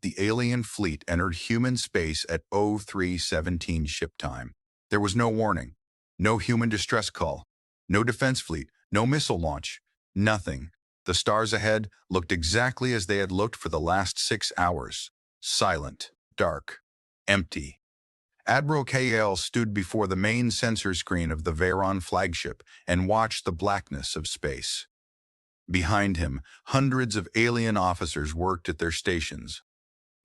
the alien fleet entered human space at 0317 ship time. There was no warning, no human distress call, no defense fleet, no missile launch, nothing. The stars ahead looked exactly as they had looked for the last 6 hours. Silent, dark, empty. Admiral KL stood before the main sensor screen of the Veyron flagship and watched the blackness of space. Behind him, hundreds of alien officers worked at their stations.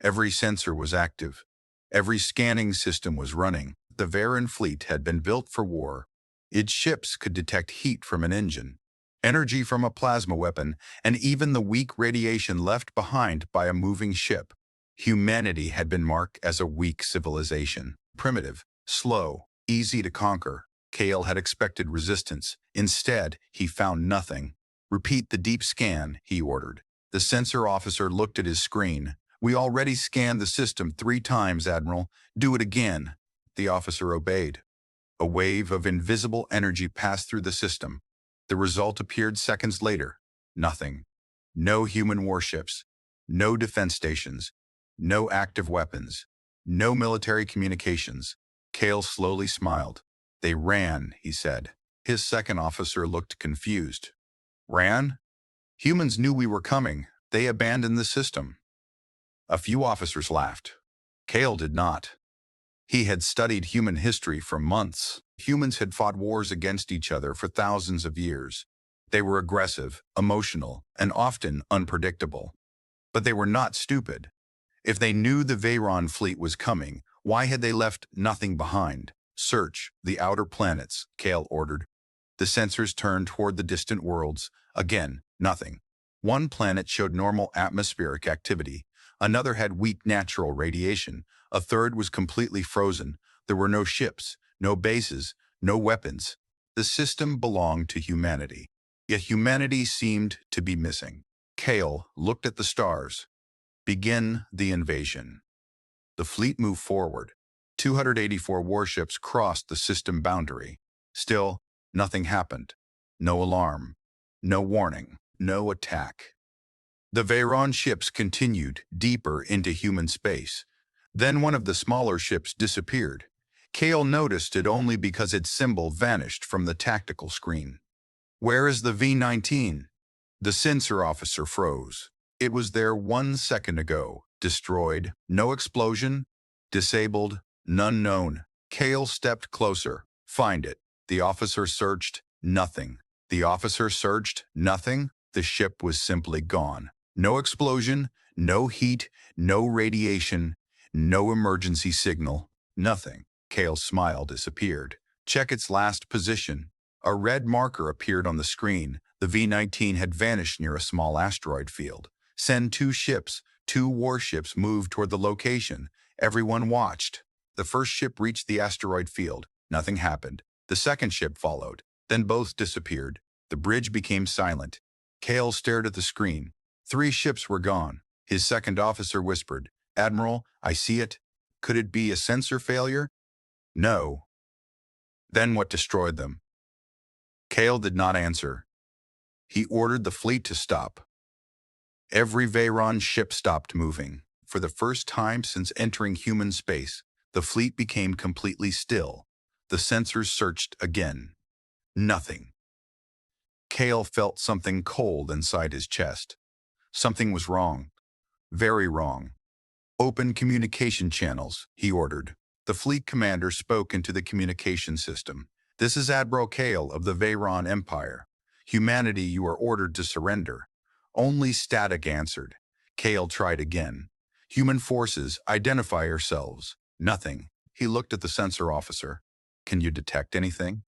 Every sensor was active. Every scanning system was running. The Veyron fleet had been built for war. Its ships could detect heat from an engine, energy from a plasma weapon, and even the weak radiation left behind by a moving ship. Humanity had been marked as a weak civilization. Primitive, slow, easy to conquer. Kale had expected resistance. Instead, he found nothing. "Repeat the deep scan," he ordered. The sensor officer looked at his screen. "We already scanned the system 3 times, Admiral. Do it again." The officer obeyed. A wave of invisible energy passed through the system. The result appeared seconds later. Nothing. No human warships. No defense stations. No active weapons. No military communications. Kale slowly smiled. "They ran," he said. His second officer looked confused. "Ran? Humans knew we were coming. They abandoned the system." A few officers laughed. Kale did not. He had studied human history for months. Humans had fought wars against each other for thousands of years. They were aggressive, emotional, and often unpredictable. But they were not stupid. If they knew the Veyron fleet was coming, why had they left nothing behind? "Search the outer planets," Kale ordered. The sensors turned toward the distant worlds. Again, nothing. One planet showed normal atmospheric activity. Another had weak natural radiation. A third was completely frozen. There were no ships, no bases, no weapons. The system belonged to humanity. Yet humanity seemed to be missing. Kale looked at the stars. Begin the invasion. The fleet moved forward. 284 warships crossed the system boundary. Still, nothing happened. No alarm. No warning. No attack. The Veyron ships continued deeper into human space. Then one of the smaller ships disappeared. Kale noticed it only because its symbol vanished from the tactical screen. "Where is the V-19? The sensor officer froze. "It was there 1 second ago. Destroyed. No explosion. Disabled. None known." Kale stepped closer. "Find it." The officer searched. Nothing. The officer searched. Nothing. The ship was simply gone. No explosion. No heat. No radiation. No emergency signal. Nothing. Kale's smile disappeared. "Check its last position." A red marker appeared on the screen. The V-19 had vanished near a small asteroid field. "Send 2 ships." 2 warships moved toward the location. Everyone watched. The first ship reached the asteroid field. Nothing happened. The second ship followed. Then both disappeared. The bridge became silent. Kale stared at the screen. 3 ships were gone. His second officer whispered, "Admiral, I see it. Could it be a sensor failure?" "No." "Then what destroyed them?" Kale did not answer. He ordered the fleet to stop. Every Veyron ship stopped moving. For the first time since entering human space, the fleet became completely still. The sensors searched again. Nothing. Kale felt something cold inside his chest. Something was wrong. Very wrong. "Open communication channels," he ordered. The fleet commander spoke into the communication system. "This is Admiral Kale of the Veyron Empire. Humanity, you are ordered to surrender." Only static answered. Kale tried again. "Human forces, identify yourselves." Nothing. He looked at the sensor officer. "Can you detect anything?"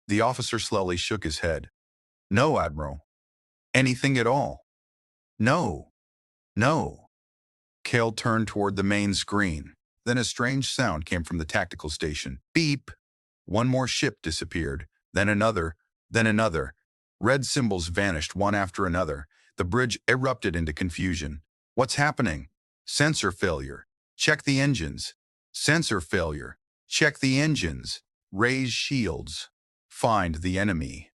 The officer slowly shook his head. "No, Admiral." "Anything at all?" "No. No." Kale turned toward the main screen. Then a strange sound came from the tactical station. Beep! One more ship disappeared. Then another. Then another. Red symbols vanished one after another. The bridge erupted into confusion. "What's happening?" "Sensor failure." "Check the engines." "Sensor failure." "Check the engines." "Raise shields." "Find the enemy."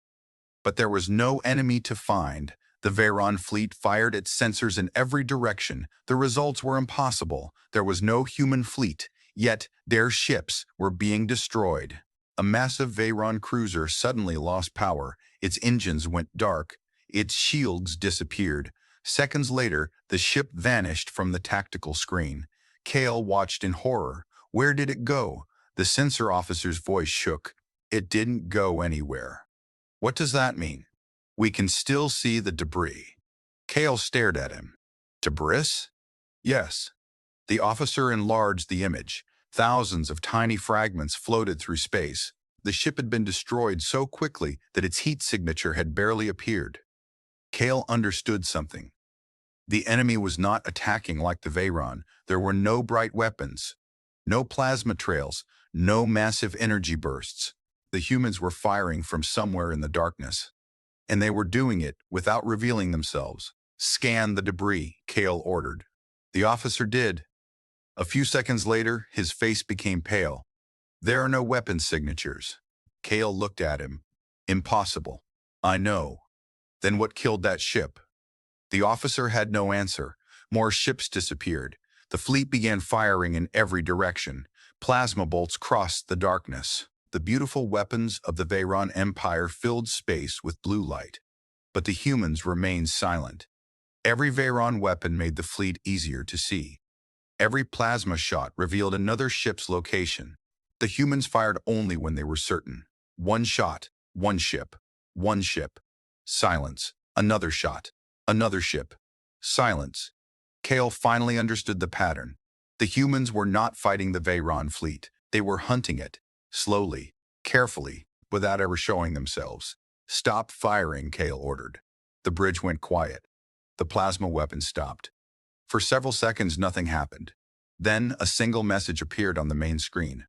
But there was no enemy to find. The Veyron fleet fired its sensors in every direction. The results were impossible. There was no human fleet, yet their ships were being destroyed. A massive Veyron cruiser suddenly lost power. Its engines went dark. Its shields disappeared. Seconds later, the ship vanished from the tactical screen. Kale watched in horror. Where did it go? The sensor officer's voice shook. It didn't go anywhere. What does that mean? We can still see the debris. Kale stared at him. Debris? Yes. The officer enlarged the image. Thousands of tiny fragments floated through space. The ship had been destroyed so quickly that its heat signature had barely appeared. Kale understood something. The enemy was not attacking like the Veyron. There were no bright weapons, no plasma trails, no massive energy bursts. The humans were firing from somewhere in the darkness, and they were doing it without revealing themselves. Scan the debris, Kale ordered. The officer did. A few seconds later, his face became pale. There are no weapon signatures. Kale looked at him. Impossible. I know. Then what killed that ship? The officer had no answer. More ships disappeared. The fleet began firing in every direction. Plasma bolts crossed the darkness. The beautiful weapons of the Veyron Empire filled space with blue light. But the humans remained silent. Every Veyron weapon made the fleet easier to see. Every plasma shot revealed another ship's location. The humans fired only when they were certain. One shot, one ship, one ship. Silence. Another shot, another ship. Silence. Kale finally understood the pattern. The humans were not fighting the Veyron fleet. They were hunting it. Slowly, carefully, without ever showing themselves. Stop firing, Kale ordered. The bridge went quiet. The plasma weapon stopped. For several seconds, nothing happened. Then a single message appeared on the main screen.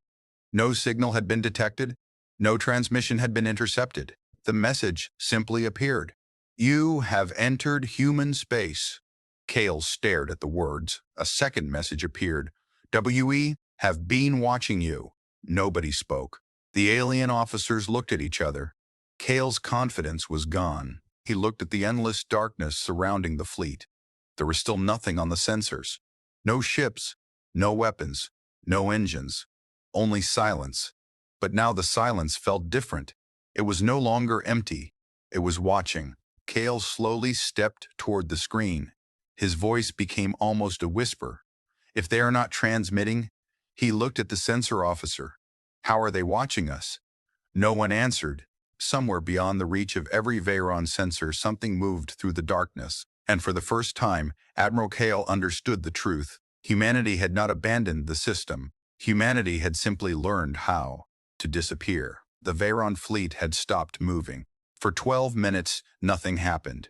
No signal had been detected. No transmission had been intercepted. The message simply appeared. You have entered human space. Kale stared at the words. A second message appeared. We have been watching you. Nobody spoke. The alien officers looked at each other. Kale's confidence was gone. He looked at the endless darkness surrounding the fleet. There was still nothing on the sensors. No ships, no weapons, no engines. Only silence. But now the silence felt different. It was no longer empty. It was watching. Kale slowly stepped toward the screen. His voice became almost a whisper. If they are not transmitting, he looked at the sensor officer. How are they watching us? No one answered. Somewhere beyond the reach of every Veyron sensor, something moved through the darkness. And for the first time, Admiral Kale understood the truth. Humanity had not abandoned the system. Humanity had simply learned how to disappear. The Veyron fleet had stopped moving. For 12 minutes, nothing happened.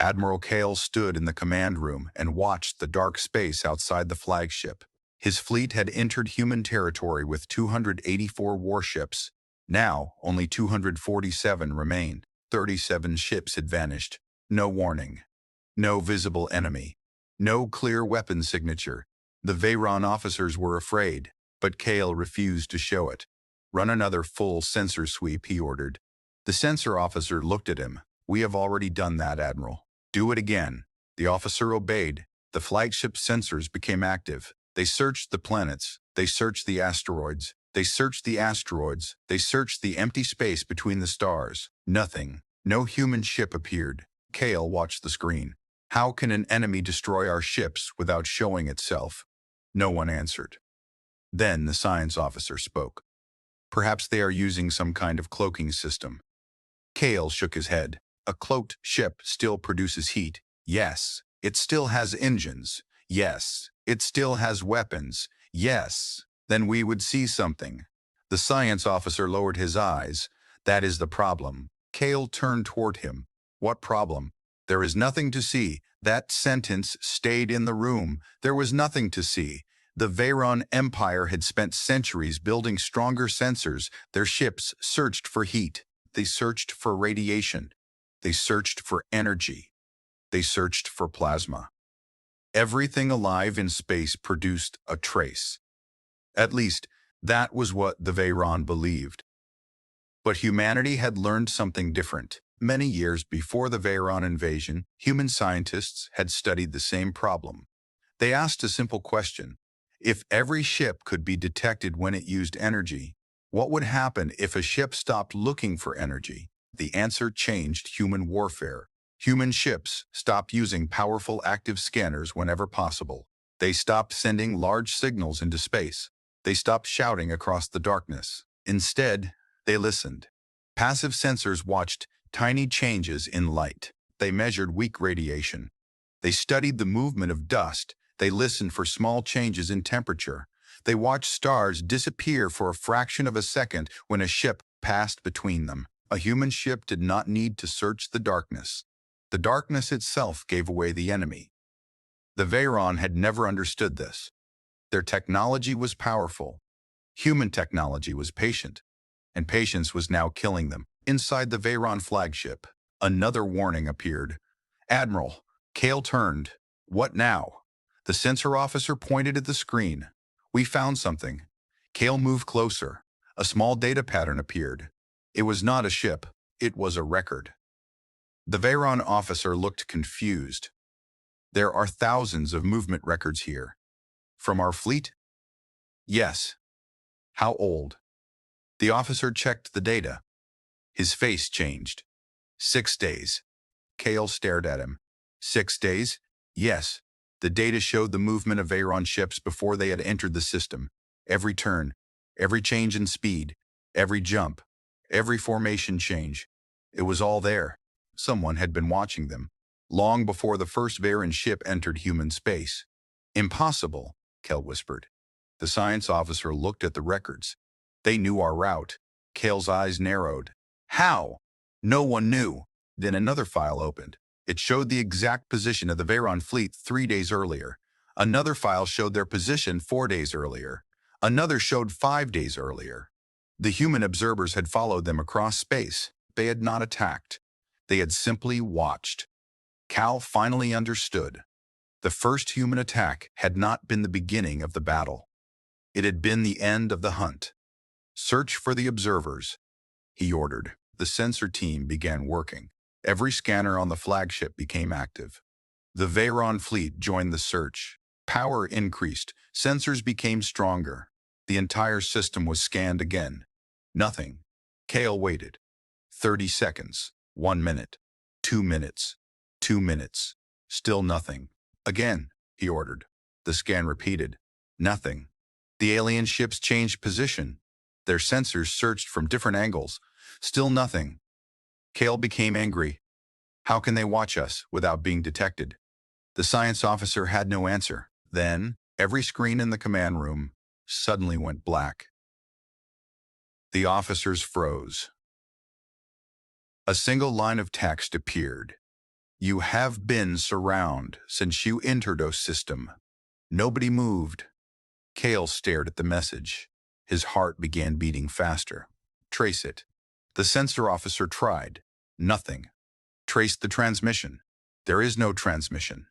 Admiral Kale stood in the command room and watched the dark space outside the flagship. His fleet had entered human territory with 284 warships. Now, only 247 remained. 37 ships had vanished. No warning. No visible enemy. No clear weapon signature. The Veyron officers were afraid, but Kale refused to show it. Run another full sensor sweep, he ordered. The sensor officer looked at him. We have already done that, Admiral. Do it again. The officer obeyed. The flagship sensors became active. They searched the planets. They searched the asteroids. They searched the asteroids. They searched the empty space between the stars. Nothing. No human ship appeared. Kale watched the screen. How can an enemy destroy our ships without showing itself? No one answered. Then the science officer spoke. Perhaps they are using some kind of cloaking system. Kale shook his head. A cloaked ship still produces heat. Yes. It still has engines. Yes. It still has weapons. Yes. Then we would see something. The science officer lowered his eyes. That is the problem. Kale turned toward him. What problem? There is nothing to see. That sentence stayed in the room. There was nothing to see. The Veyron Empire had spent centuries building stronger sensors. Their ships searched for heat. They searched for radiation. They searched for energy. They searched for plasma. Everything alive in space produced a trace. At least, that was what the Veyron believed. But humanity had learned something different. Many years before the Veyron invasion, human scientists had studied the same problem. They asked a simple question. If every ship could be detected when it used energy, what would happen if a ship stopped looking for energy? The answer changed human warfare. Human ships stopped using powerful active scanners whenever possible. They stopped sending large signals into space. They stopped shouting across the darkness. Instead, they listened. Passive sensors watched tiny changes in light. They measured weak radiation. They studied the movement of dust. They listened for small changes in temperature. They watched stars disappear for a fraction of a second when a ship passed between them. A human ship did not need to search the darkness. The darkness itself gave away the enemy. The Veyron had never understood this. Their technology was powerful. Human technology was patient, and patience was now killing them. Inside the Veyron flagship, another warning appeared. Admiral, Kale turned. What now? The sensor officer pointed at the screen. We found something. Kale moved closer. A small data pattern appeared. It was not a ship. It was a record. The Veyron officer looked confused. There are thousands of movement records here. From our fleet? Yes. How old? The officer checked the data. His face changed. 6 days. Kale stared at him. 6 days? Yes. The data showed the movement of Veyron ships before they had entered the system. Every turn, every change in speed, every jump, every formation change. It was all there. Someone had been watching them, long before the first Veyron ship entered human space. Impossible, Kale whispered. The science officer looked at the records. They knew our route. Kale's eyes narrowed. How? No one knew. Then another file opened. It showed the exact position of the Veyron fleet 3 days earlier. Another file showed their position 4 days earlier. Another showed 5 days earlier. The human observers had followed them across space. They had not attacked. They had simply watched. Cal finally understood. The first human attack had not been the beginning of the battle. It had been the end of the hunt. Search for the observers, he ordered. The sensor team began working. Every scanner on the flagship became active. The Veyron fleet joined the search. Power increased. Sensors became stronger. The entire system was scanned again. Nothing. Kale waited. 30 seconds. 1 minute. 2 minutes. 2 minutes. Still nothing. Again, he ordered. The scan repeated. Nothing. The alien ships changed position. Their sensors searched from different angles. Still nothing. Kale became angry. How can they watch us without being detected? The science officer had no answer. Then, every screen in the command room suddenly went black. The officers froze. A single line of text appeared. You have been surrounded since you entered our system. Nobody moved. Kale stared at the message. His heart began beating faster. Trace it. The sensor officer tried. Nothing. Trace the transmission. There is no transmission.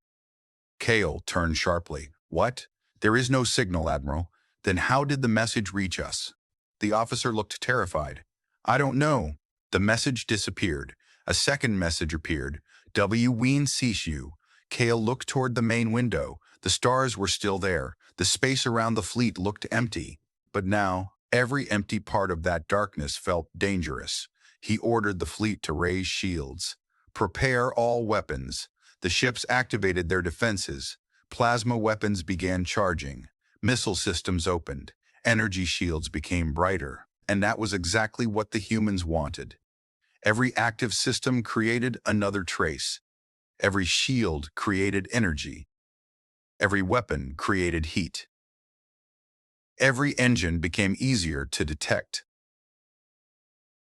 Kale turned sharply. What? There is no signal, Admiral. Then how did the message reach us? The officer looked terrified. I don't know. The message disappeared. A second message appeared. W. Ween sees you. Kale looked toward the main window. The stars were still there. The space around the fleet looked empty. But now, every empty part of that darkness felt dangerous. He ordered the fleet to raise shields. Prepare all weapons. The ships activated their defenses. Plasma weapons began charging. Missile systems opened. Energy shields became brighter. And that was exactly what the humans wanted. Every active system created another trace. Every shield created energy. Every weapon created heat. Every engine became easier to detect.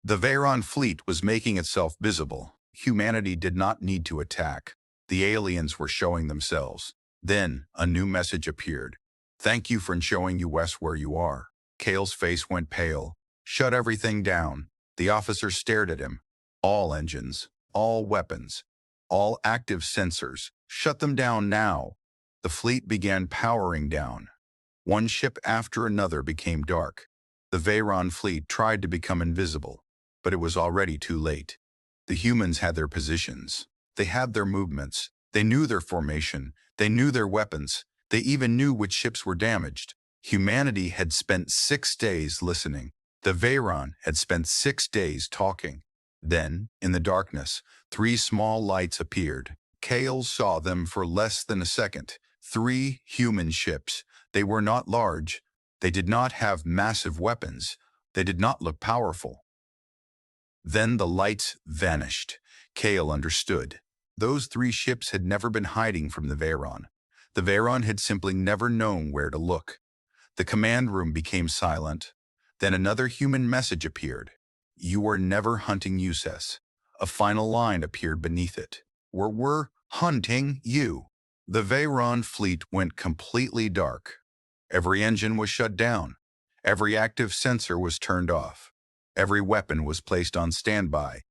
The Veyron fleet was making itself visible. Humanity did not need to attack. The aliens were showing themselves. Then, a new message appeared. Thank you for showing us where you are. Kale's face went pale. Shut everything down. The officer stared at him. All engines, all weapons, all active sensors. Shut them down now. The fleet began powering down. One ship after another became dark. The Veyron fleet tried to become invisible, but it was already too late. The humans had their positions. They had their movements. They knew their formation. They knew their weapons. They even knew which ships were damaged. Humanity had spent 6 days listening. The Veyron had spent 6 days talking. Then, in the darkness, 3 small lights appeared. Kale saw them for less than a second. 3 human ships. They were not large. They did not have massive weapons. They did not look powerful. Then the lights vanished. Kale understood. Those 3 ships had never been hiding from the Veyron. The Veyron had simply never known where to look. The command room became silent. Then another human message appeared. "You are never hunting Uses." A final line appeared beneath it. We're hunting you." The Veyron fleet went completely dark. Every engine was shut down. Every active sensor was turned off. Every weapon was placed on standby.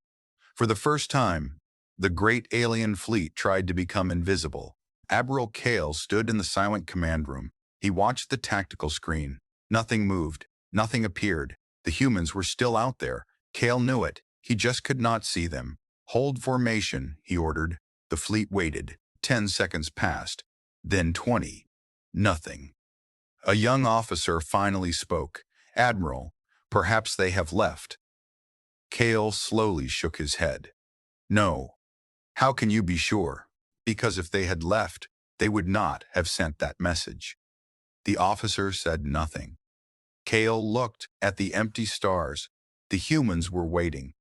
For the first time, the great alien fleet tried to become invisible. Admiral Kale stood in the silent command room. He watched the tactical screen. Nothing moved. Nothing appeared. The humans were still out there. Kale knew it. He just could not see them. "Hold formation," he ordered. The fleet waited. 10 seconds passed. Then 20. Nothing. A young officer finally spoke. "Admiral, perhaps they have left." Kale slowly shook his head. "No. How can you be sure? Because if they had left, they would not have sent that message." The officer said nothing. Kale looked at the empty stars. The humans were waiting.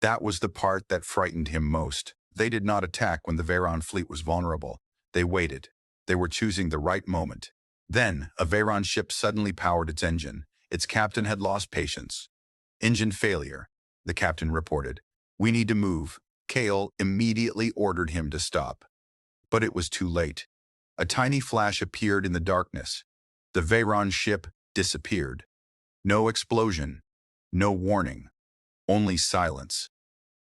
That was the part that frightened him most. They did not attack when the Veyron fleet was vulnerable. They waited. They were choosing the right moment. Then, a Veyron ship suddenly powered its engine. Its captain had lost patience. "Engine failure," the captain reported. "We need to move." Kale immediately ordered him to stop. But it was too late. A tiny flash appeared in the darkness. The Veyron ship disappeared. No explosion. No warning. Only silence.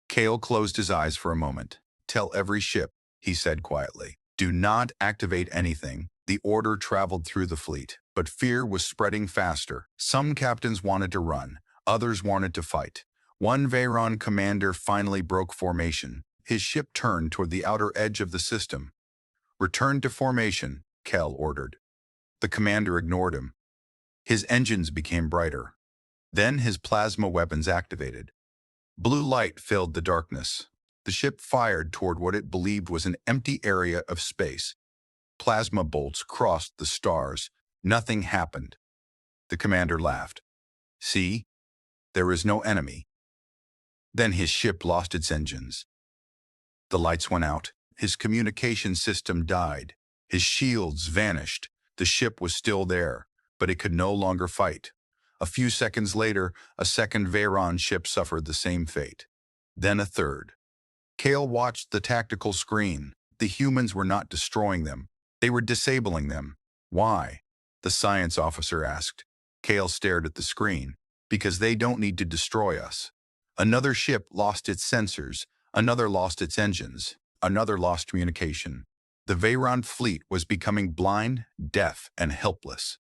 Kale closed his eyes for a moment. "Tell every ship," he said quietly. "Do not activate anything." The order traveled through the fleet, but fear was spreading faster. Some captains wanted to run. Others wanted to fight. One Veyron commander finally broke formation. His ship turned toward the outer edge of the system. "Return to formation," Kale ordered. The commander ignored him. His engines became brighter. Then his plasma weapons activated. Blue light filled the darkness. The ship fired toward what it believed was an empty area of space. Plasma bolts crossed the stars. Nothing happened. The commander laughed. "See? There is no enemy." Then his ship lost its engines. The lights went out. His communication system died. His shields vanished. The ship was still there, but it could no longer fight. A few seconds later, a second Veyron ship suffered the same fate. Then a third. Kale watched the tactical screen. The humans were not destroying them. They were disabling them. "Why?" the science officer asked. Kale stared at the screen. "Because they don't need to destroy us." Another ship lost its sensors. Another lost its engines. Another lost communication. The Veyron fleet was becoming blind, deaf, and helpless.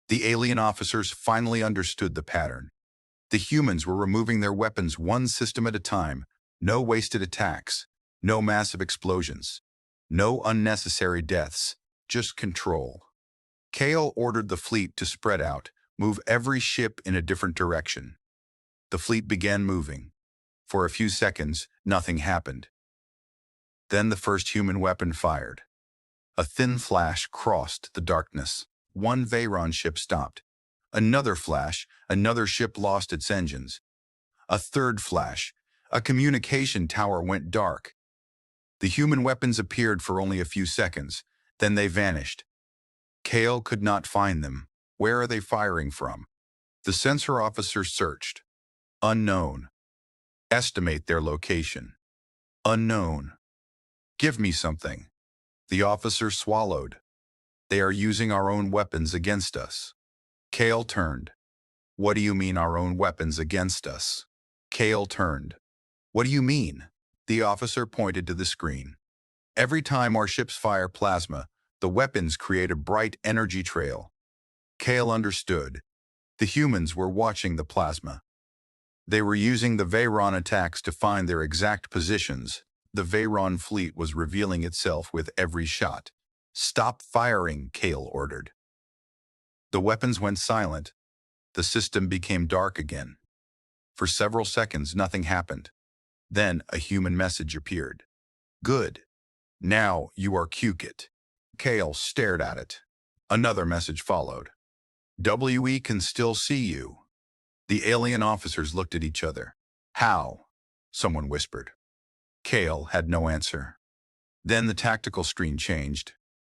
The alien officers finally understood the pattern. The humans were removing their weapons one system at a time. No wasted attacks. No massive explosions. No unnecessary deaths. Just control. Kale ordered the fleet to spread out, move every ship in a different direction. The fleet began moving. For a few seconds, nothing happened. Then the first human weapon fired. A thin flash crossed the darkness. One Veyron ship stopped. Another flash, another ship lost its engines. A third flash, a communication tower went dark. The human weapons appeared for only a few seconds, then they vanished. Kale could not find them. Where are they firing from? The sensor officer searched. Unknown. Estimate their location. Unknown. Give me something. The officer swallowed. They are using our own weapons against us. Kale turned. What do you mean our own weapons against us? Kale turned. What do you mean? The officer pointed to the screen. Every time our ships fire plasma, the weapons create a bright energy trail. Kale understood. The humans were watching the plasma. They were using the Veyron attacks to find their exact positions. The Veyron fleet was revealing itself with every shot. "Stop firing," Kale ordered. The weapons went silent. The system became dark again. For several seconds, nothing happened. Then a human message appeared. "Good. Now you are Qkit." Kale stared at it. Another message followed. "We can still see you." The alien officers looked at each other. "How?" someone whispered. Kale had no answer. Then the tactical screen changed.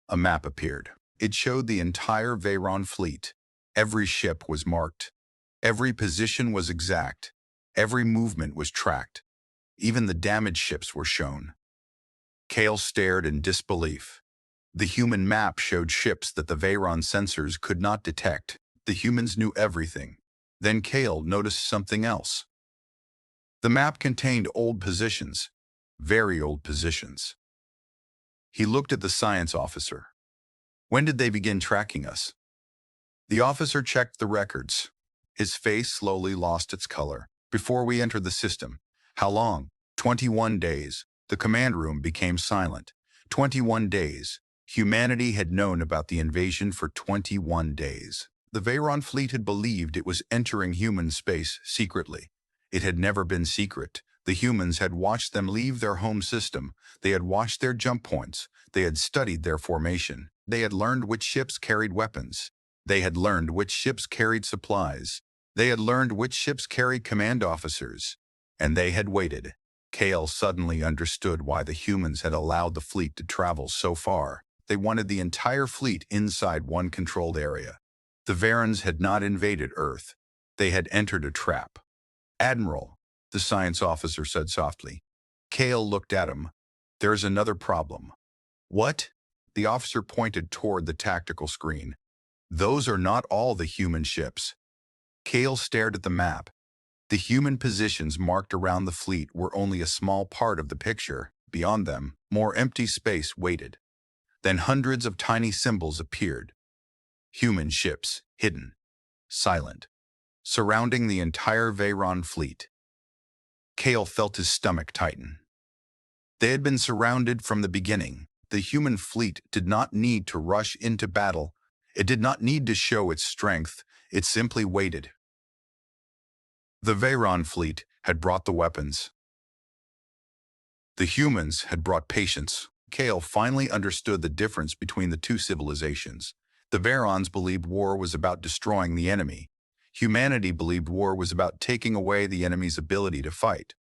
A map appeared. It showed the entire Veyron fleet. Every ship was marked. Every position was exact. Every movement was tracked. Even the damaged ships were shown. Kale stared in disbelief. The human map showed ships that the Veyron sensors could not detect. The humans knew everything. Then Kale noticed something else. The map contained old positions, very old positions. He looked at the science officer. "When did they begin tracking us?" The officer checked the records. His face slowly lost its color. "Before we entered the system." "How long?" 21 days. The command room became silent. 21 days. Humanity had known about the invasion for 21 days. The Veyron fleet had believed it was entering human space secretly. It had never been secret. The humans had watched them leave their home system. They had watched their jump points. They had studied their formation. They had learned which ships carried weapons. They had learned which ships carried supplies. They had learned which ships carried command officers. And they had waited. Kale suddenly understood why the humans had allowed the fleet to travel so far. They wanted the entire fleet inside one controlled area. The Veyrons had not invaded Earth. They had entered a trap. "Admiral," the science officer said softly. Kale looked at him. "There's another problem." "What?" The officer pointed toward the tactical screen. "Those are not all the human ships." Kale stared at the map. The human positions marked around the fleet were only a small part of the picture. Beyond them, more empty space waited. Then hundreds of tiny symbols appeared. Human ships, hidden, silent, surrounding the entire Veyron fleet. Kale felt his stomach tighten. They had been surrounded from the beginning. The human fleet did not need to rush into battle. It did not need to show its strength. It simply waited. The Veyron fleet had brought the weapons. The humans had brought patience. Kale finally understood the difference between the two civilizations. The Veyrons believed war was about destroying the enemy. Humanity believed war was about taking away the enemy's ability to fight.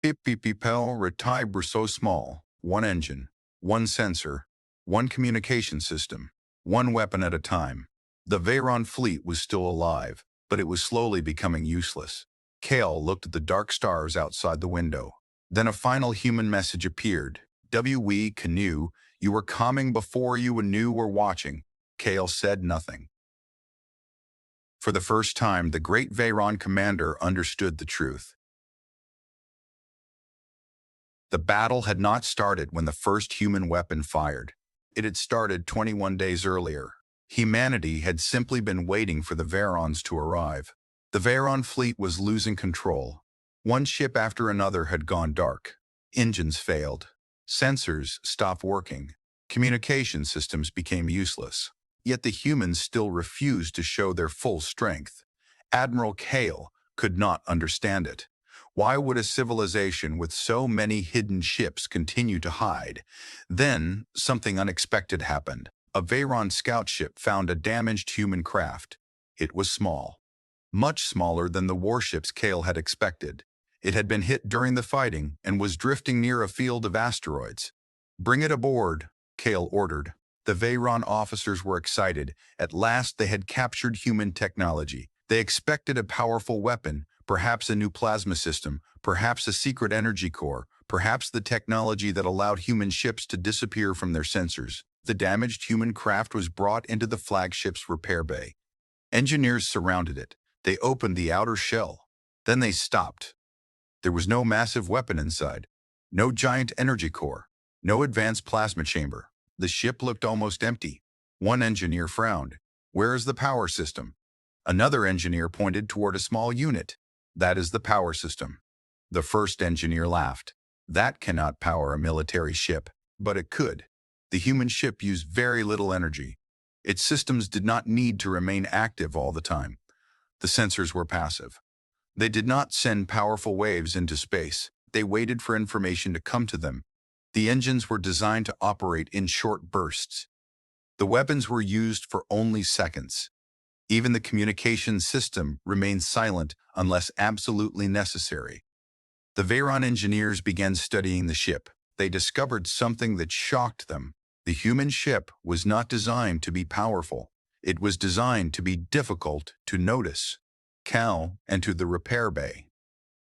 Pipipipel Retai were so small. One engine, one sensor, one communication system, one weapon at a time. The Veyron fleet was still alive, but it was slowly becoming useless. Kale looked at the dark stars outside the window. Then a final human message appeared. "We Canoe, you were coming before you knew were watching." Kale said nothing. For the first time, the great Veyron commander understood the truth. The battle had not started when the first human weapon fired. It had started 21 days earlier. Humanity had simply been waiting for the Veyrons to arrive. The Veyron fleet was losing control. One ship after another had gone dark. Engines failed. Sensors stopped working. Communication systems became useless. Yet the humans still refused to show their full strength. Admiral Kale could not understand it. Why would a civilization with so many hidden ships continue to hide? Then, something unexpected happened. A Veyron scout ship found a damaged human craft. It was small. Much smaller than the warships Kale had expected. It had been hit during the fighting and was drifting near a field of asteroids. "Bring it aboard," Kale ordered. The Veyron officers were excited. At last they had captured human technology. They expected a powerful weapon, perhaps a new plasma system, perhaps a secret energy core, perhaps the technology that allowed human ships to disappear from their sensors. The damaged human craft was brought into the flagship's repair bay. Engineers surrounded it. They opened the outer shell. Then they stopped. There was no massive weapon inside, no giant energy core, No advanced plasma chamber. The ship looked almost empty. One engineer frowned. Where is the power system? Another engineer pointed toward a small unit. That is the power system. The first engineer laughed. That cannot power a military ship, but it could. The human ship used very little energy. Its systems did not need to remain active all the time. The sensors were passive. They did not send powerful waves into space. They waited for information to come to them. The engines were designed to operate in short bursts. The weapons were used for only seconds. Even the communication system remained silent unless absolutely necessary. The Veyron engineers began studying the ship. They discovered something that shocked them. The human ship was not designed to be powerful. It was designed to be difficult to notice. Cal entered the repair bay.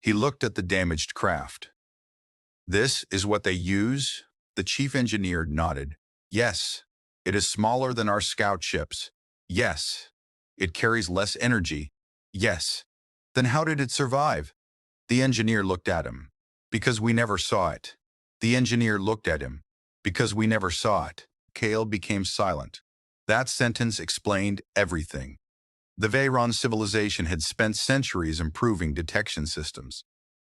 He looked at the damaged craft. This is what they use? The chief engineer nodded. Yes. It is smaller than our scout ships. Yes. It carries less energy. Yes. Then how did it survive? The engineer looked at him. Because we never saw it. The engineer looked at him. Because we never saw it. Cale became silent. That sentence explained everything. The Veyron civilization had spent centuries improving detection systems.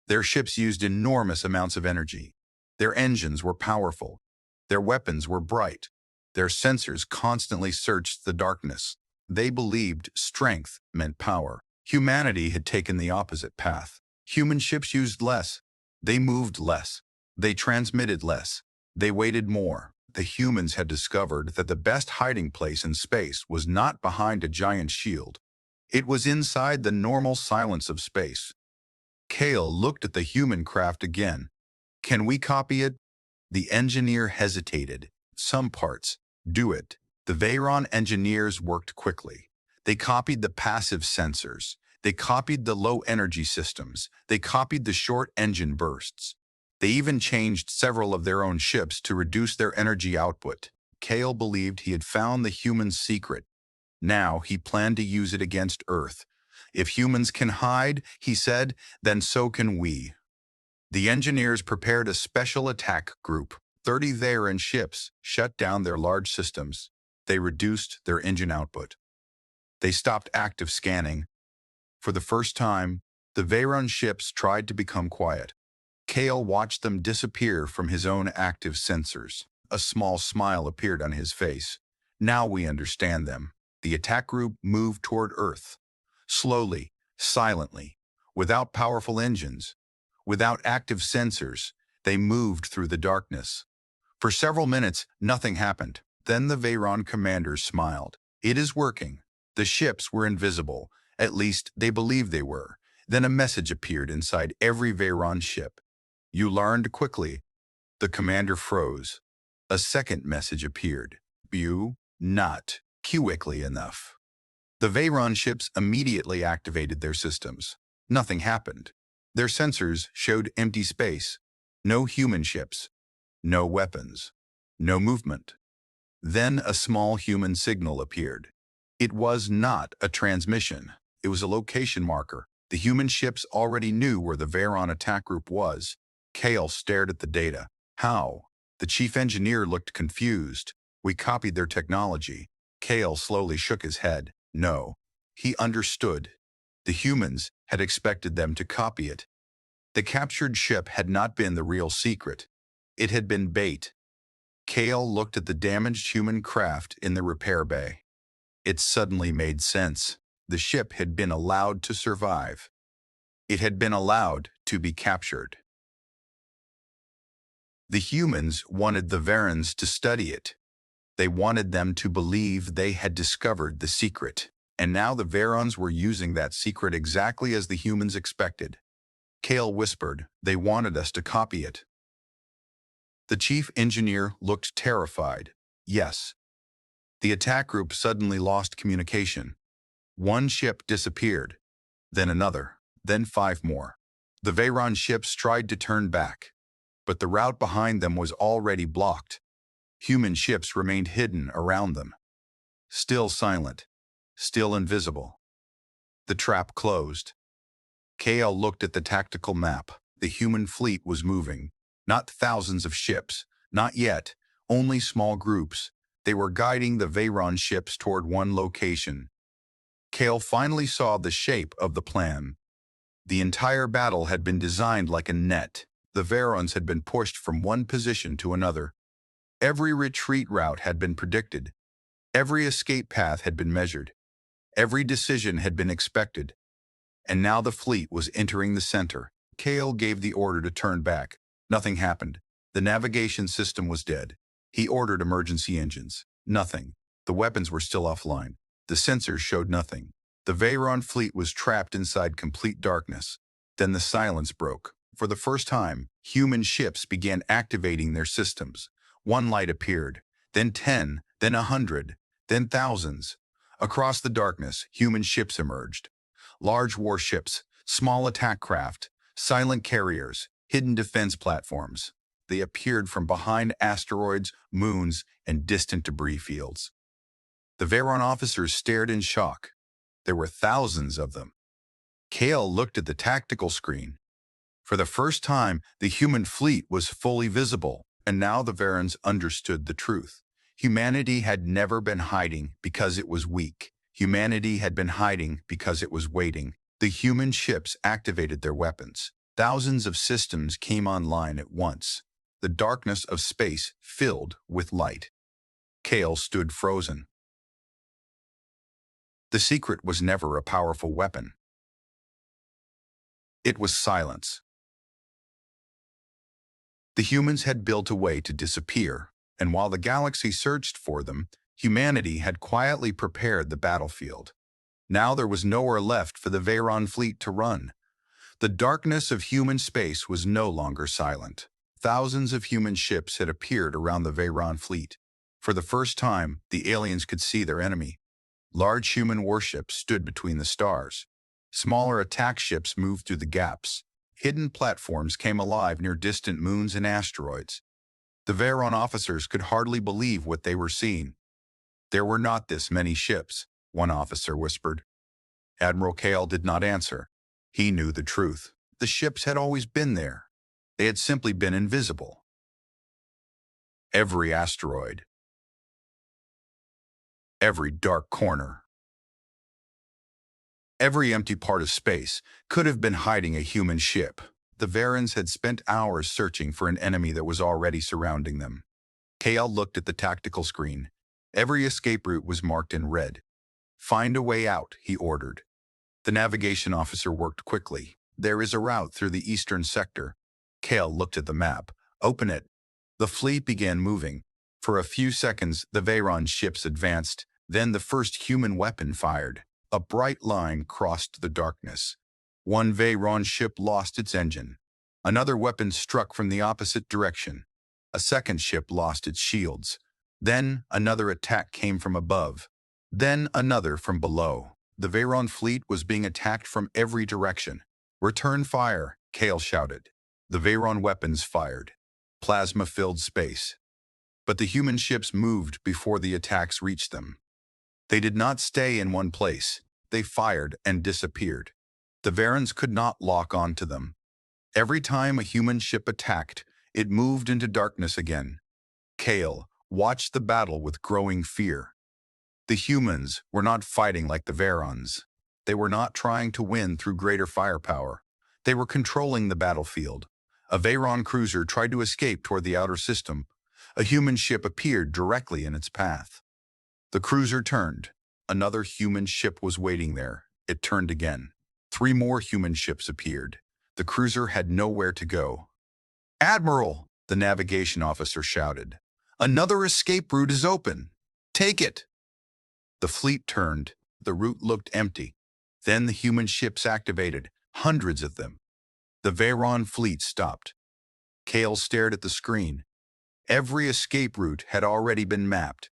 Their ships used enormous amounts of energy. Their engines were powerful. Their weapons were bright. Their sensors constantly searched the darkness. They believed strength meant power. Humanity had taken the opposite path. Human ships used less. They moved less. They transmitted less. They waited more. The humans had discovered that the best hiding place in space was not behind a giant shield. It was inside the normal silence of space. Cale looked at the human craft again. Can we copy it? The engineer hesitated. Some parts. Do it. The Veyron engineers worked quickly. They copied the passive sensors. They copied the low-energy systems. They copied the short engine bursts. They even changed several of their own ships to reduce their energy output. Cale believed he had found the human secret. Now he planned to use it against Earth. If humans can hide, he said, then so can we. The engineers prepared a special attack group. 30 Veyron ships shut down their large systems. They reduced their engine output. They stopped active scanning. For the first time, the Veyron ships tried to become quiet. Cale watched them disappear from his own active sensors. A small smile appeared on his face. Now we understand them. The attack group moved toward Earth. Slowly, silently, without powerful engines, without active sensors, they moved through the darkness. For several minutes, nothing happened. Then the Veyron commanders smiled. It is working. The ships were invisible. At least, they believed they were. Then a message appeared inside every Veyron ship. You learned quickly. The commander froze. A second message appeared. You not quickly enough. The Veyron ships immediately activated their systems. Nothing happened. Their sensors showed empty space. No human ships. No weapons. No movement. Then a small human signal appeared. It was not a transmission. It was a location marker. The human ships already knew where the Veyron attack group was. Cale stared at the data. How? The chief engineer looked confused. We copied their technology. Cale slowly shook his head. No. He understood. The humans had expected them to copy it. The captured ship had not been the real secret. It had been bait. Cale looked at the damaged human craft in the repair bay. It suddenly made sense. The ship had been allowed to survive. It had been allowed to be captured. The humans wanted the Veyrons to study it. They wanted them to believe they had discovered the secret. And now the Veyrons were using that secret exactly as the humans expected. Cale whispered, they wanted us to copy it. The chief engineer looked terrified. Yes. The attack group suddenly lost communication. One ship disappeared, then another, then 5 more. The Veyron ships tried to turn back, but the route behind them was already blocked. Human ships remained hidden around them. Still silent, still invisible. The trap closed. Cale looked at the tactical map. The human fleet was moving, not thousands of ships, Not yet, only small groups. They were guiding the Veyron ships toward one location. Kale finally saw the shape of the plan. The entire battle had been designed like a net. The Veyrons had been pushed from one position to another. Every retreat route had been predicted. Every escape path had been measured. Every decision had been expected. And now the fleet was entering the center. Kale gave the order to turn back. Nothing happened. The navigation system was dead. He ordered emergency engines. Nothing. The weapons were still offline. The sensors showed nothing. The Veyron fleet was trapped inside complete darkness. Then the silence broke. For the first time, human ships began activating their systems. One light appeared, then 10, then 100, then thousands. Across the darkness, human ships emerged. Large warships, small attack craft, silent carriers, hidden defense platforms. They appeared from behind asteroids, moons, and distant debris fields. The Veyron officers stared in shock. There were thousands of them. Kale looked at the tactical screen. For the first time, the human fleet was fully visible, and now the Veyrons understood the truth. Humanity had never been hiding because it was weak. Humanity had been hiding because it was waiting. The human ships activated their weapons. Thousands of systems came online at once. The darkness of space filled with light. Kale stood frozen. The secret was never a powerful weapon. It was silence. The humans had built a way to disappear, and while the galaxy searched for them, humanity had quietly prepared the battlefield. Now there was nowhere left for the Veyron fleet to run. The darkness of human space was no longer silent. Thousands of human ships had appeared around the Veyron fleet. For the first time, the aliens could see their enemy. Large human warships stood between the stars. Smaller attack ships moved through the gaps. Hidden platforms came alive near distant moons and asteroids. The Veyron officers could hardly believe what they were seeing. There were not this many ships, one officer whispered. Admiral Kale did not answer. He knew the truth. The ships had always been there. They had simply been invisible. Every asteroid, every dark corner, every empty part of space could have been hiding a human ship. The Veyrons had spent hours searching for an enemy that was already surrounding them. Kale looked at the tactical screen. Every escape route was marked in red. Find a way out, he ordered. The navigation officer worked quickly. There is a route through the eastern sector. Kale looked at the map. Open it. The fleet began moving. For a few seconds, the Veyron ships advanced. Then the first human weapon fired. A bright line crossed the darkness. One Veyron ship lost its engine. Another weapon struck from the opposite direction. A second ship lost its shields. Then another attack came from above. Then another from below. The Veyron fleet was being attacked from every direction. Return fire, Kale shouted. The Veyron weapons fired. Plasma filled space. But the human ships moved before the attacks reached them. They did not stay in one place. They fired and disappeared. The Veyrons could not lock on to them. Every time a human ship attacked, it moved into darkness again. Kale watched the battle with growing fear. The humans were not fighting like the Veyrons. They were not trying to win through greater firepower. They were controlling the battlefield. A Veyron cruiser tried to escape toward the outer system. A human ship appeared directly in its path. The cruiser turned. Another human ship was waiting there. It turned again. 3 more human ships appeared. The cruiser had nowhere to go. "Admiral!" the navigation officer shouted. "Another escape route is open. Take it!" The fleet turned. The route looked empty. Then the human ships activated, hundreds of them. The Veyron fleet stopped. Kale stared at the screen. Every escape route had already been mapped.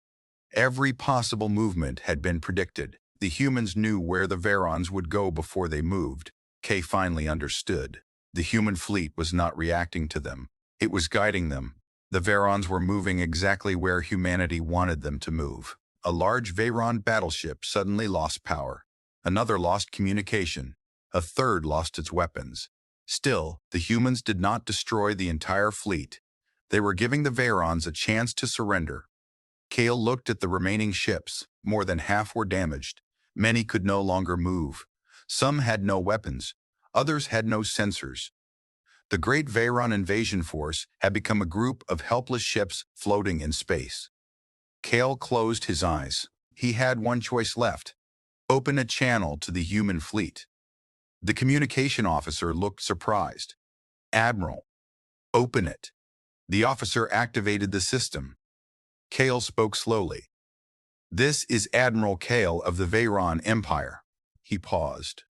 Every possible movement had been predicted. The humans knew where the Veyrons would go before they moved. Kay finally understood. The human fleet was not reacting to them. It was guiding them. The Veyrons were moving exactly where humanity wanted them to move. A large Veyron battleship suddenly lost power. Another lost communication. A third lost its weapons. Still, the humans did not destroy the entire fleet. They were giving the Vayrons a chance to surrender. Kale looked at the remaining ships. More than half were damaged. Many could no longer move. Some had no weapons. Others had no sensors. The Great Veyron Invasion Force had become a group of helpless ships floating in space. Kale closed his eyes. He had one choice left: open a channel to the human fleet. The communication officer looked surprised. "Admiral, open it." The officer activated the system. Kale spoke slowly. "This is Admiral Kale of the Veyron Empire." He paused.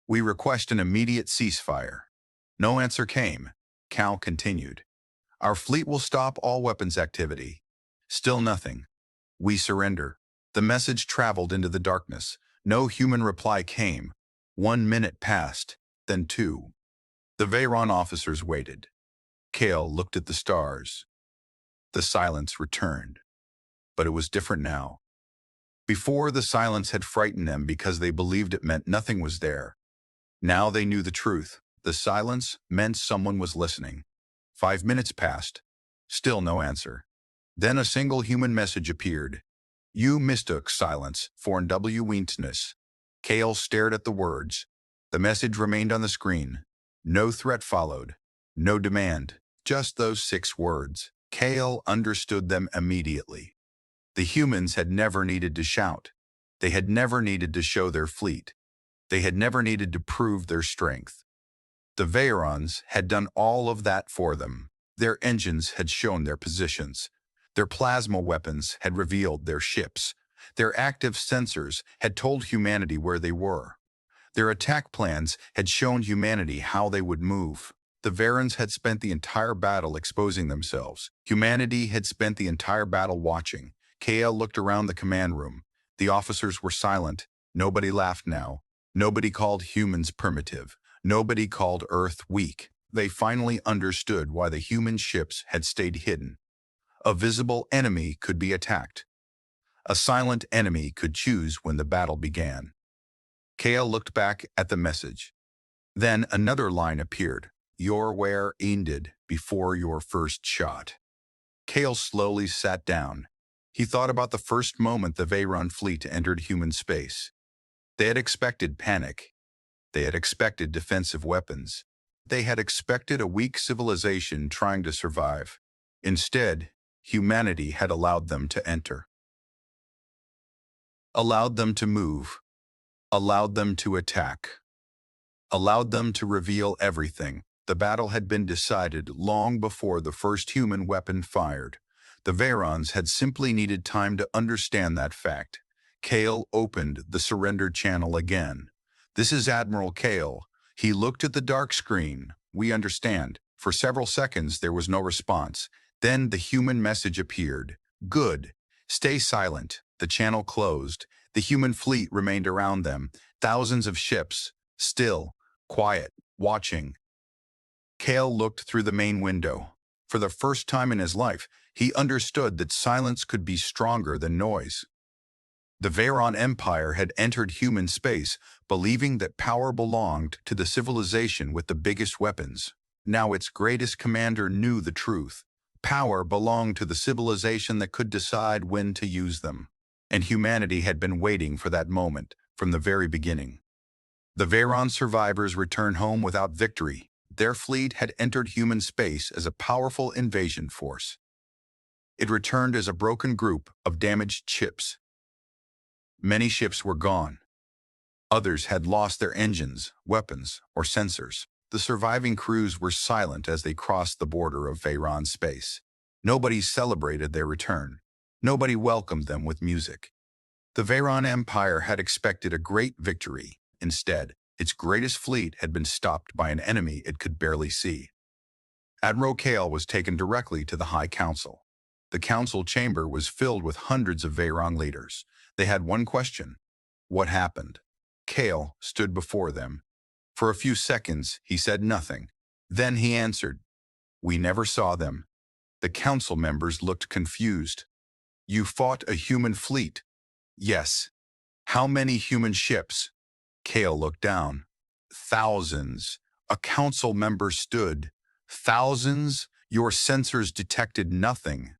"We request an immediate ceasefire." No answer came. Kale continued. "Our fleet will stop all weapons activity." Still nothing. "We surrender." The message traveled into the darkness. No human reply came. 1 minute passed, then 2. The Veyron officers waited. Kale looked at the stars. The silence returned. But it was different now. Before, the silence had frightened them because they believed it meant nothing was there. Now they knew the truth. The silence meant someone was listening. 5 minutes passed. Still no answer. Then a single human message appeared. "You mistook silence for unweakness." Kale stared at the words. The message remained on the screen. No threat followed. No demand. Just those 6 words. Kale understood them immediately. The humans had never needed to shout. They had never needed to show their fleet. They had never needed to prove their strength. The Vayrons had done all of that for them. Their engines had shown their positions. Their plasma weapons had revealed their ships. Their active sensors had told humanity where they were. Their attack plans had shown humanity how they would move. The Vayrons had spent the entire battle exposing themselves. Humanity had spent the entire battle watching. Kale looked around the command room. The officers were silent. Nobody laughed now. Nobody called humans primitive. Nobody called Earth weak. They finally understood why the human ships had stayed hidden. A visible enemy could be attacked. A silent enemy could choose when the battle began. Kale looked back at the message. Then another line appeared. "Your wear ended before your first shot." Kale slowly sat down. He thought about the first moment the Veyron fleet entered human space. They had expected panic. They had expected defensive weapons. They had expected a weak civilization trying to survive. Instead, humanity had allowed them to enter. Allowed them to move. Allowed them to attack. Allowed them to reveal everything. The battle had been decided long before the first human weapon fired. The Vayrons had simply needed time to understand that fact. Kale opened the surrender channel again. "This is Admiral Kale." He looked at the dark screen. "We understand." For several seconds there was no response. Then the human message appeared. "Good. Stay silent." The channel closed. The human fleet remained around them. Thousands of ships. Still. Quiet. Watching. Kale looked through the main window. For the first time in his life, he understood that silence could be stronger than noise. The Veyron Empire had entered human space, believing that power belonged to the civilization with the biggest weapons. Now its greatest commander knew the truth. Power belonged to the civilization that could decide when to use them. And humanity had been waiting for that moment from the very beginning. The Veyron survivors returned home without victory. Their fleet had entered human space as a powerful invasion force. It returned as a broken group of damaged ships. Many ships were gone. Others had lost their engines, weapons, or sensors. The surviving crews were silent as they crossed the border of Veyron space. Nobody celebrated their return. Nobody welcomed them with music. The Veyron Empire had expected a great victory. Instead, its greatest fleet had been stopped by an enemy it could barely see. Admiral Kale was taken directly to the High Council. The council chamber was filled with hundreds of Veyron leaders. They had one question: what happened? Kale stood before them. For a few seconds, he said nothing. Then he answered, "We never saw them." The council members looked confused. "You fought a human fleet?" "Yes." "How many human ships?" Kale looked down. "Thousands." A council member stood. "Thousands? Your sensors detected nothing.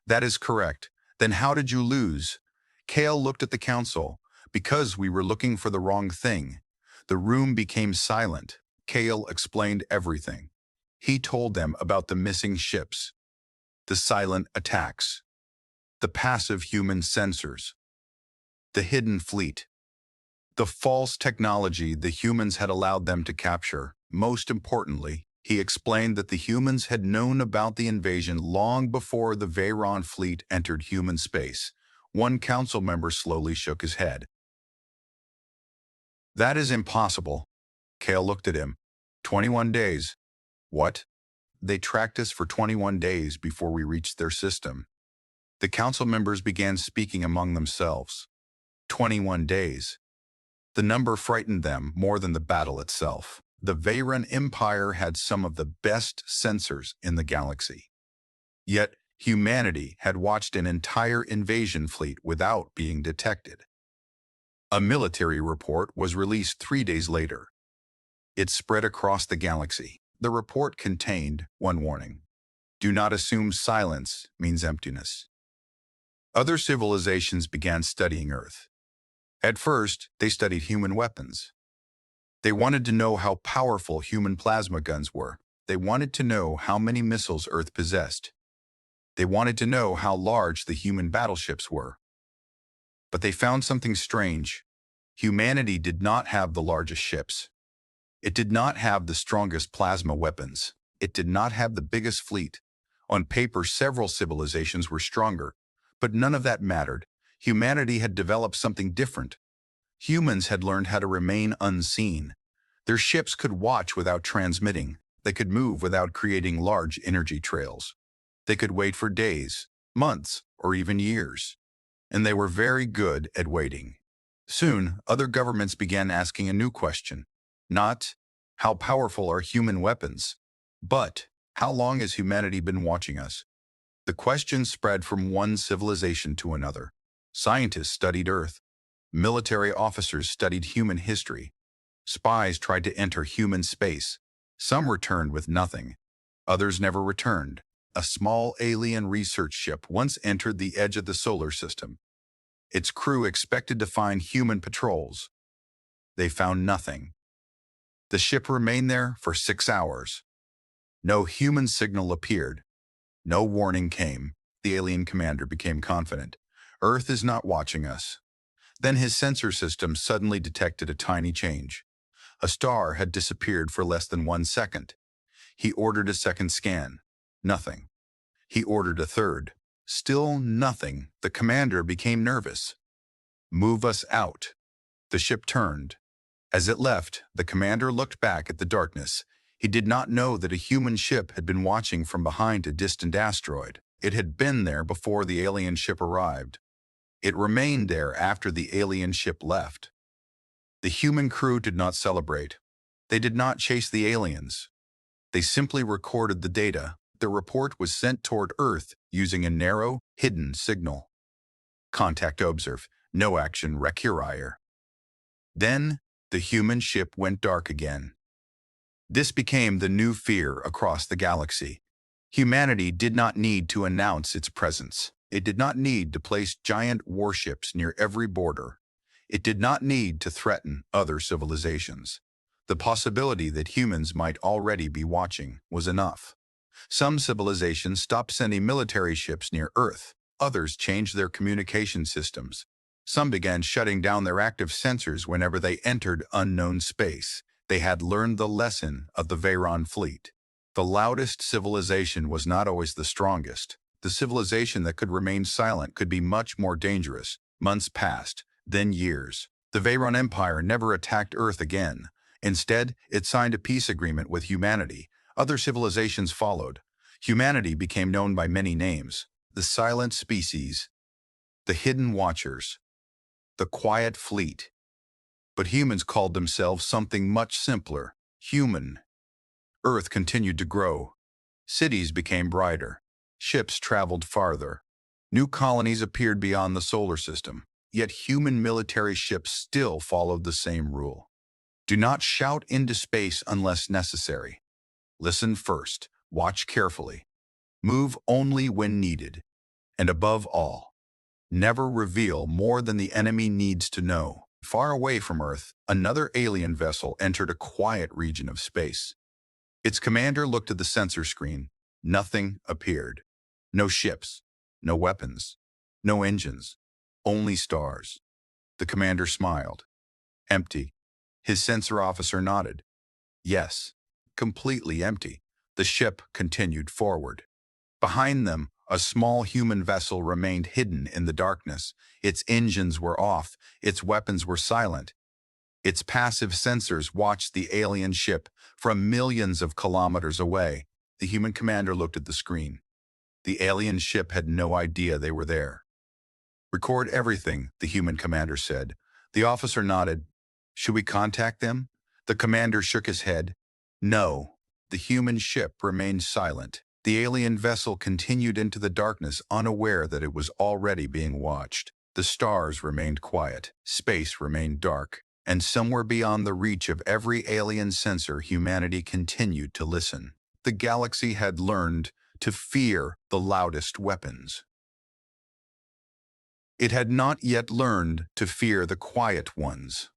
That is correct. Then how did you lose? Kale looked at the council. Because we were looking for the wrong thing. The room became silent. Kale explained everything. He told them about the missing ships, the silent attacks, the passive human sensors, the hidden fleet, the false technology the humans had allowed them to capture. Most importantly, he explained that the humans had known about the invasion long before the Veyron fleet entered human space. One council member slowly shook his head. That is impossible. Kale looked at him. 21 days. What? They tracked us for 21 days before we reached their system. The council members began speaking among themselves. 21 days. The number frightened them more than the battle itself. The Veyron Empire had some of the best sensors in the galaxy. Yet, humanity had watched an entire invasion fleet without being detected. A military report was released 3 days later. It spread across the galaxy. The report contained one warning. Do not assume silence means emptiness. Other civilizations began studying Earth. At first, they studied human weapons. They wanted to know how powerful human plasma guns were. They wanted to know how many missiles Earth possessed. They wanted to know how large the human battleships were. But they found something strange. Humanity did not have the largest ships. It did not have the strongest plasma weapons. It did not have the biggest fleet. On paper, several civilizations were stronger, but none of that mattered. Humanity had developed something different. Humans had learned how to remain unseen. Their ships could watch without transmitting. They could move without creating large energy trails. They could wait for days, months, or even years. And they were very good at waiting. Soon, other governments began asking a new question. Not, how powerful are human weapons? But, how long has humanity been watching us? The question spread from one civilization to another. Scientists studied Earth. Military officers studied human history. Spies tried to enter human space. Some returned with nothing. Others never returned. A small alien research ship once entered the edge of the solar system. Its crew expected to find human patrols. They found nothing. The ship remained there for 6 hours. No human signal appeared. No warning came. The alien commander became confident. Earth is not watching us. Then his sensor system suddenly detected a tiny change. A star had disappeared for less than 1 second. He ordered a second scan. Nothing. He ordered a third. Still nothing. The commander became nervous. Move us out. The ship turned. As it left, the commander looked back at the darkness. He did not know that a human ship had been watching from behind a distant asteroid. It had been there before the alien ship arrived. It remained there after the alien ship left. The human crew did not celebrate. They did not chase the aliens. They simply recorded the data. The report was sent toward Earth using a narrow, hidden signal. Contact observe. No action require. Then, the human ship went dark again. This became the new fear across the galaxy. Humanity did not need to announce its presence. It did not need to place giant warships near every border. It did not need to threaten other civilizations. The possibility that humans might already be watching was enough. Some civilizations stopped sending military ships near Earth. Others changed their communication systems. Some began shutting down their active sensors whenever they entered unknown space. They had learned the lesson of the Veyron fleet. The loudest civilization was not always the strongest. The civilization that could remain silent could be much more dangerous. Months passed, then years. The Veyron Empire never attacked Earth again. Instead, it signed a peace agreement with humanity. Other civilizations followed. Humanity became known by many names. The Silent Species, the Hidden Watchers, the Quiet Fleet. But humans called themselves something much simpler, human. Earth continued to grow. Cities became brighter. Ships traveled farther. New colonies appeared beyond the solar system. Yet human military ships still followed the same rule. Do not shout into space unless necessary. Listen first. Watch carefully. Move only when needed. And above all, never reveal more than the enemy needs to know. Far away from Earth, another alien vessel entered a quiet region of space. Its commander looked at the sensor screen. Nothing appeared. No ships, no weapons, no engines, only stars. The commander smiled. Empty. His sensor officer nodded. Yes, completely empty. The ship continued forward. Behind them, a small human vessel remained hidden in the darkness. Its engines were off, its weapons were silent. Its passive sensors watched the alien ship from millions of kilometers away. The human commander looked at the screen. The alien ship had no idea they were there. Record everything, the human commander said. The officer nodded. Should we contact them? The commander shook his head. No. The human ship remained silent. The alien vessel continued into the darkness, unaware that it was already being watched. The stars remained quiet. Space remained dark. And somewhere beyond the reach of every alien sensor, humanity continued to listen. The galaxy had learned to fear the loudest weapons. It had not yet learned to fear the quiet ones.